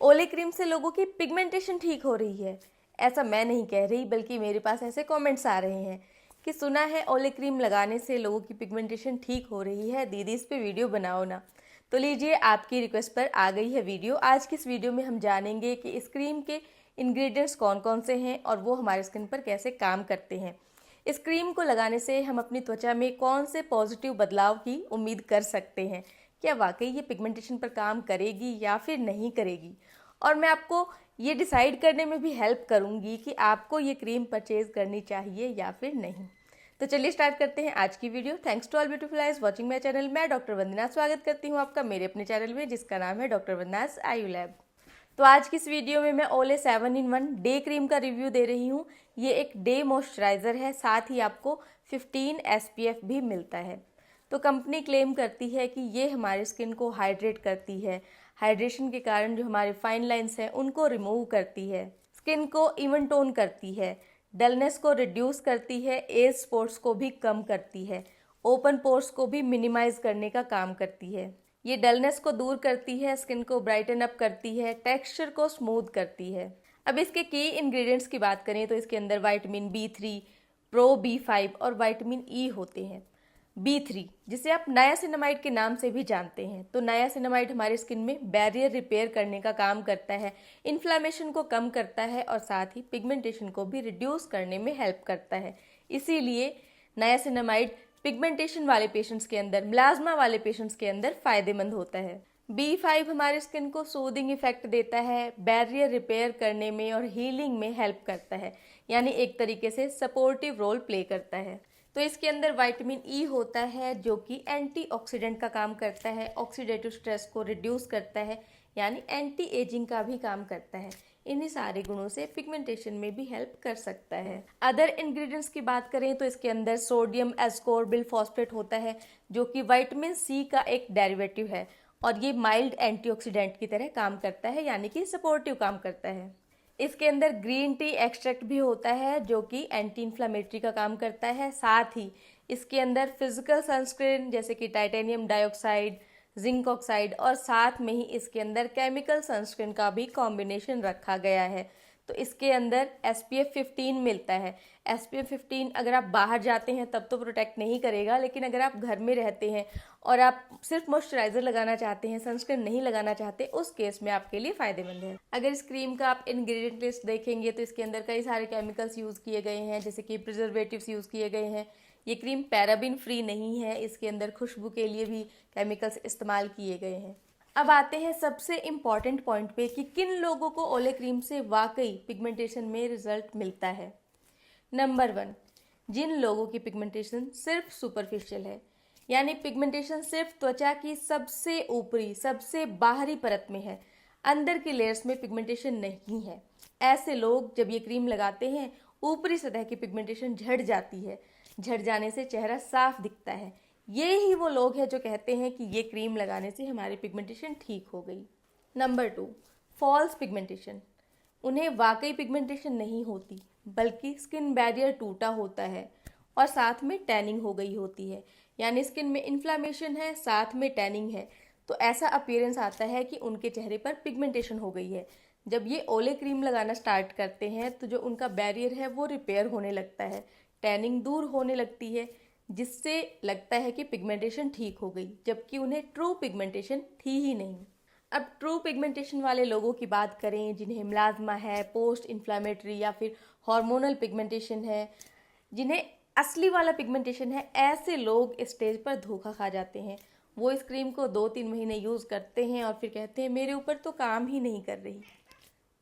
ओले क्रीम से लोगों की पिगमेंटेशन ठीक हो रही है। ऐसा मैं नहीं कह रही, बल्कि मेरे पास ऐसे कमेंट्स आ रहे हैं कि सुना है ओले क्रीम लगाने से लोगों की पिगमेंटेशन ठीक हो रही है, दीदी इस पे वीडियो बनाओ ना। तो लीजिए, आपकी रिक्वेस्ट पर आ गई है वीडियो। आज की इस वीडियो में हम जानेंगे कि इस क्रीम के इंग्रेडिएंट्स कौन कौन से हैं और वो हमारे स्किन पर कैसे काम करते हैं। इस क्रीम को लगाने से हम अपनी त्वचा में कौन से पॉजिटिव बदलाव की उम्मीद कर सकते हैं, क्या वाकई ये पिगमेंटेशन पर काम करेगी या फिर नहीं करेगी। और मैं आपको ये डिसाइड करने में भी हेल्प करूंगी कि आपको ये क्रीम परचेज करनी चाहिए या फिर नहीं। तो चलिए स्टार्ट करते हैं आज की video. Thanks to all beautiful eyes watching my channel. मैं डॉक्टर वंदना स्वागत करती हूँ आपका मेरे अपने चैनल में, जिसका नाम है डॉक्टर वंदनास आयु लैब। तो आज की इस वीडियो में मैं ओले 7-in-1 डे क्रीम का रिव्यू दे रही हूँ। ये एक डे मॉइस्चराइज़र है, साथ ही आपको 15 SPF भी मिलता है। तो कंपनी क्लेम करती है कि ये हमारे स्किन को हाइड्रेट करती है, हाइड्रेशन के कारण जो हमारे फाइन लाइंस हैं उनको रिमूव करती है, स्किन को इवन टोन करती है, डलनेस को रिड्यूस करती है, एज स्पॉट्स को भी कम करती है, ओपन पोर्स को भी मिनिमाइज करने का काम करती है। ये डलनेस को दूर करती है, स्किन को ब्राइटन अप करती है, टेक्सचर को स्मूथ करती है। अब इसके की इंग्रेडिएंट्स की बात करें तो इसके अंदर विटामिन B3, प्रो B5 और विटामिन E होते हैं। B3 जिसे आप नायासिनामाइड के नाम से भी जानते हैं। तो नायासिनामाइड हमारे स्किन में बैरियर रिपेयर करने का काम करता है, इन्फ्लामेशन को कम करता है और साथ ही पिगमेंटेशन को भी रिड्यूस करने में हेल्प करता है। इसीलिए नायासिनामाइड पिगमेंटेशन वाले पेशेंट्स के अंदर, मेलास्मा वाले पेशेंट्स के अंदर फायदेमंद होता है। B5 हमारे स्किन को सूदिंग इफेक्ट देता है, बैरियर रिपेयर करने में और हीलिंग में हेल्प करता है, यानी एक तरीके से सपोर्टिव रोल प्ले करता है। तो इसके अंदर विटामिन E होता है जो कि एंटीऑक्सीडेंट का काम करता है, ऑक्सीडेटिव स्ट्रेस को रिड्यूस करता है, यानी एंटी एजिंग का भी काम करता है। इन्हीं सारे गुणों से पिगमेंटेशन में भी हेल्प कर सकता है। अदर इंग्रेडिएंट्स की बात करें तो इसके अंदर सोडियम एस्कोर्बिल फॉस्फेट होता है जो कि विटामिन C का एक डेरिवेटिव है और ये माइल्ड एंटीऑक्सीडेंट की तरह काम करता है, यानी कि सपोर्टिव काम करता है। इसके अंदर ग्रीन टी एक्सट्रैक्ट भी होता है जो कि एंटी इन्फ्लामेटरी का काम करता है। साथ ही इसके अंदर फिजिकल सनस्क्रीन जैसे कि टाइटेनियम डाइऑक्साइड, जिंक ऑक्साइड और साथ में ही इसके अंदर केमिकल सनस्क्रीन का भी कॉम्बिनेशन रखा गया है। तो इसके अंदर SPF 15 मिलता है। SPF 15 अगर आप बाहर जाते हैं तब तो प्रोटेक्ट नहीं करेगा, लेकिन अगर आप घर में रहते हैं और आप सिर्फ मॉइस्चराइजर लगाना चाहते हैं, सनस्क्रीन नहीं लगाना चाहते, उस केस में आपके लिए फायदेमंद है। अगर इस क्रीम का आप इंग्रेडिएंट लिस्ट देखेंगे तो इसके अंदर कई सारे केमिकल्स यूज किए गए हैं, जैसे कि प्रिजर्वेटिव्स यूज किए गए हैं। ये क्रीम पैराबिन फ्री नहीं है, इसके अंदर खुशबू के लिए भी केमिकल्स इस्तेमाल किए गए हैं। अब आते हैं सबसे इम्पॉर्टेंट पॉइंट पे कि किन लोगों को ओले क्रीम से वाकई पिगमेंटेशन में रिजल्ट मिलता है। नंबर 1, जिन लोगों की पिगमेंटेशन सिर्फ सुपरफिशियल है, यानी पिगमेंटेशन सिर्फ त्वचा की सबसे ऊपरी, सबसे बाहरी परत में है, अंदर की लेयर्स में पिगमेंटेशन नहीं है। ऐसे लोग जब ये क्रीम लगाते हैं, ऊपरी सतह की पिगमेंटेशन झड़ जाती है, झड़ जाने से चेहरा साफ दिखता है। ये ही वो लोग हैं जो कहते हैं कि ये क्रीम लगाने से हमारी पिगमेंटेशन ठीक हो गई। Number 2, false pigmentation. उन्हें वाकई पिगमेंटेशन नहीं होती, बल्कि स्किन बैरियर टूटा होता है और साथ में टैनिंग हो गई होती है, यानी स्किन में इन्फ्लामेशन है, साथ में टैनिंग है। तो ऐसा अपीयरेंस आता है कि उनके चेहरे पर पिगमेंटेशन हो गई है। जब ये ओले क्रीम लगाना स्टार्ट करते हैं तो जो उनका बैरियर है वो रिपेयर होने लगता है, टैनिंग दूर होने लगती है, जिससे लगता है कि पिगमेंटेशन ठीक हो गई, जबकि उन्हें ट्रू पिगमेंटेशन थी ही नहीं। अब ट्रू पिगमेंटेशन वाले लोगों की बात करें, जिन्हें मेलास्मा है, पोस्ट इन्फ्लामेटरी या फिर हार्मोनल पिगमेंटेशन है, जिन्हें असली वाला पिगमेंटेशन है, ऐसे लोग इस स्टेज पर धोखा खा जाते हैं। वो इस क्रीम को 2-3 महीने यूज़ करते हैं और फिर कहते हैं मेरे ऊपर तो काम ही नहीं कर रही।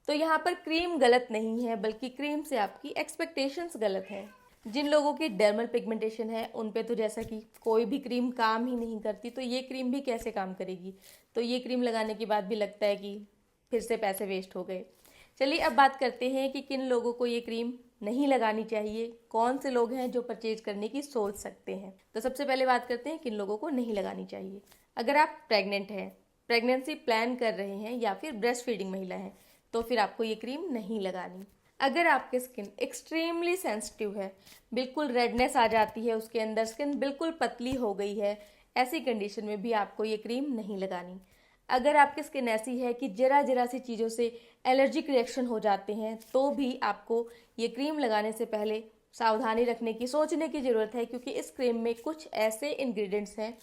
तो यहाँ पर क्रीम गलत नहीं है, बल्कि क्रीम से आपकी एक्सपेक्टेशंस गलत हैं। जिन लोगों की डर्मल पिगमेंटेशन है उन पे तो जैसा कि कोई भी क्रीम काम ही नहीं करती, तो ये क्रीम भी कैसे काम करेगी। तो ये क्रीम लगाने के बाद भी लगता है कि फिर से पैसे वेस्ट हो गए। चलिए अब बात करते हैं कि किन लोगों को ये क्रीम नहीं लगानी चाहिए, कौन से लोग हैं जो परचेज करने की सोच सकते हैं। तो सबसे पहले बात करते हैं किन लोगों को नहीं लगानी चाहिए। अगर आप प्रेग्नेंट हैं, प्रेगनेंसी प्लान कर रहे हैं या फिर ब्रेस्ट फीडिंग महिला हैं, तो फिर आपको ये क्रीम नहीं लगानी। अगर आपकी स्किन एक्सट्रीमली सेंसिटिव है, बिल्कुल रेडनेस आ जाती है उसके अंदर, स्किन बिल्कुल पतली हो गई है, ऐसी कंडीशन में भी आपको ये क्रीम नहीं लगानी। अगर आपकी स्किन ऐसी है कि जरा जरा सी चीज़ों से एलर्जिक रिएक्शन हो जाते हैं तो भी आपको ये क्रीम लगाने से पहले सावधानी रखने की, सोचने की ज़रूरत है, क्योंकि इस क्रीम में कुछ ऐसे इंग्रेडिएंट्स हैं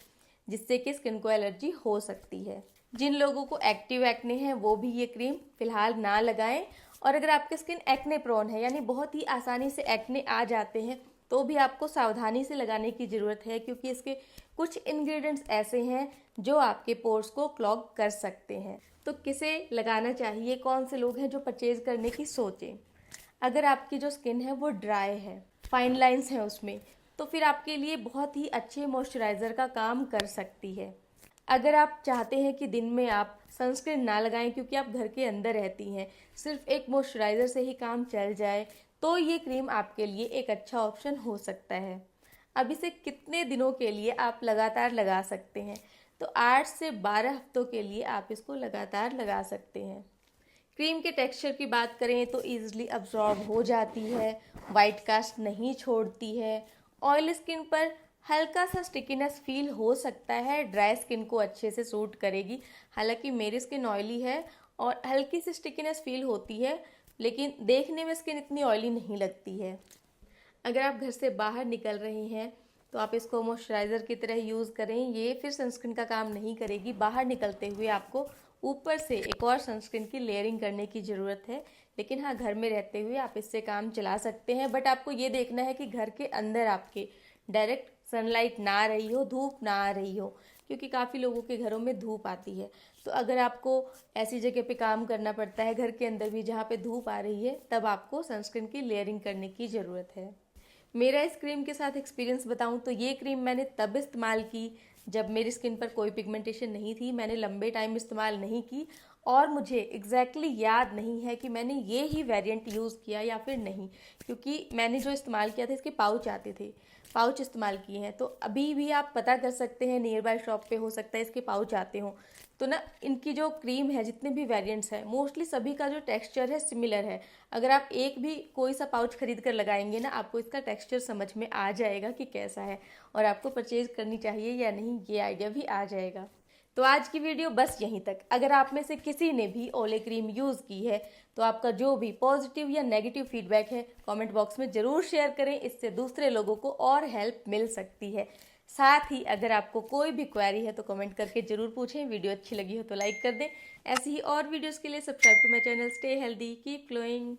जिससे कि स्किन को एलर्जी हो सकती है। जिन लोगों को एक्टिव एक्ने हैं वो भी ये क्रीम फिलहाल ना लगाएं, और अगर आपकी स्किन एक्ने प्रोन है यानी बहुत ही आसानी से एक्ने आ जाते हैं तो भी आपको सावधानी से लगाने की ज़रूरत है, क्योंकि इसके कुछ इंग्रेडिएंट्स ऐसे हैं जो आपके पोर्स को क्लॉग कर सकते हैं। तो किसे लगाना चाहिए, कौन से लोग हैं जो परचेज करने की सोचें? अगर आपकी जो स्किन है वो ड्राई है, फाइन लाइंस हैं उसमें, तो फिर आपके लिए बहुत ही अच्छे मॉइस्चराइज़र का काम कर सकती है। अगर आप चाहते हैं कि दिन में आप सनस्क्रीन ना लगाएं क्योंकि आप घर के अंदर रहती हैं, सिर्फ एक मॉइस्चराइज़र से ही काम चल जाए, तो ये क्रीम आपके लिए एक अच्छा ऑप्शन हो सकता है। अब इसे कितने दिनों के लिए आप लगातार लगा सकते हैं? तो 8 से 12 हफ्तों के लिए आप इसको लगातार लगा सकते हैं। क्रीम के टेक्सचर की बात करें तो ईजिली अब्जॉर्ब हो जाती है, वाइट कास्ट नहीं छोड़ती है, ऑयल स्किन पर हल्का सा स्टिकीनेस फील हो सकता है, ड्राई स्किन को अच्छे से सूट करेगी। हालांकि मेरी स्किन ऑयली है और हल्की सी स्टिकीनेस फील होती है, लेकिन देखने में स्किन इतनी ऑयली नहीं लगती है। अगर आप घर से बाहर निकल रहे हैं तो आप इसको मॉइस्चराइज़र की तरह यूज़ करें, ये फिर सनस्क्रीन का काम नहीं करेगी। बाहर निकलते हुए आपको ऊपर से एक और सनस्क्रीन की लेयरिंग करने की ज़रूरत है, लेकिन हाँ, घर में रहते हुए आप इससे काम चला सकते हैं। बट आपको ये देखना है कि घर के अंदर आपके डायरेक्ट सनलाइट ना आ रही हो, धूप ना आ रही हो, क्योंकि काफ़ी लोगों के घरों में धूप आती है। तो अगर आपको ऐसी जगह पे काम करना पड़ता है घर के अंदर भी जहाँ पे धूप आ रही है, तब आपको सनस्क्रीन की लेयरिंग करने की ज़रूरत है। मेरा इस क्रीम के साथ एक्सपीरियंस बताऊं तो ये क्रीम मैंने तब इस्तेमाल की जब मेरी स्किन पर कोई पिगमेंटेशन नहीं थी। मैंने लंबे टाइम इस्तेमाल नहीं की और मुझे एग्जैक्टली याद नहीं है कि मैंने ये ही वेरिएंट यूज़ किया या फिर नहीं, क्योंकि मैंने जो इस्तेमाल किया था इसके पाउच आते थे, पाउच इस्तेमाल किए हैं। तो अभी भी आप पता कर सकते हैं, नियर बाय शॉप पे हो सकता है इसके पाउच आते हों। तो ना, इनकी जो क्रीम है, जितने भी वेरिएंट्स हैं, मोस्टली सभी का जो टेक्सचर है सिमिलर है। अगर आप एक भी कोई सा पाउच खरीद कर लगाएंगे ना, आपको इसका टेक्सचर समझ में आ जाएगा कि कैसा है और आपको परचेज करनी चाहिए या नहीं, ये आइडिया भी आ जाएगा। तो आज की वीडियो बस यहीं तक। अगर आप में से किसी ने भी ओले क्रीम यूज़ की है तो आपका जो भी पॉजिटिव या नेगेटिव फीडबैक है कमेंट बॉक्स में ज़रूर शेयर करें, इससे दूसरे लोगों को और हेल्प मिल सकती है। साथ ही अगर आपको कोई भी क्वेरी है तो कमेंट करके ज़रूर पूछें। वीडियो अच्छी लगी हो तो लाइक कर दें। ऐसी ही और वीडियोज़ के लिए subscribe to my channel. Stay healthy, keep glowing.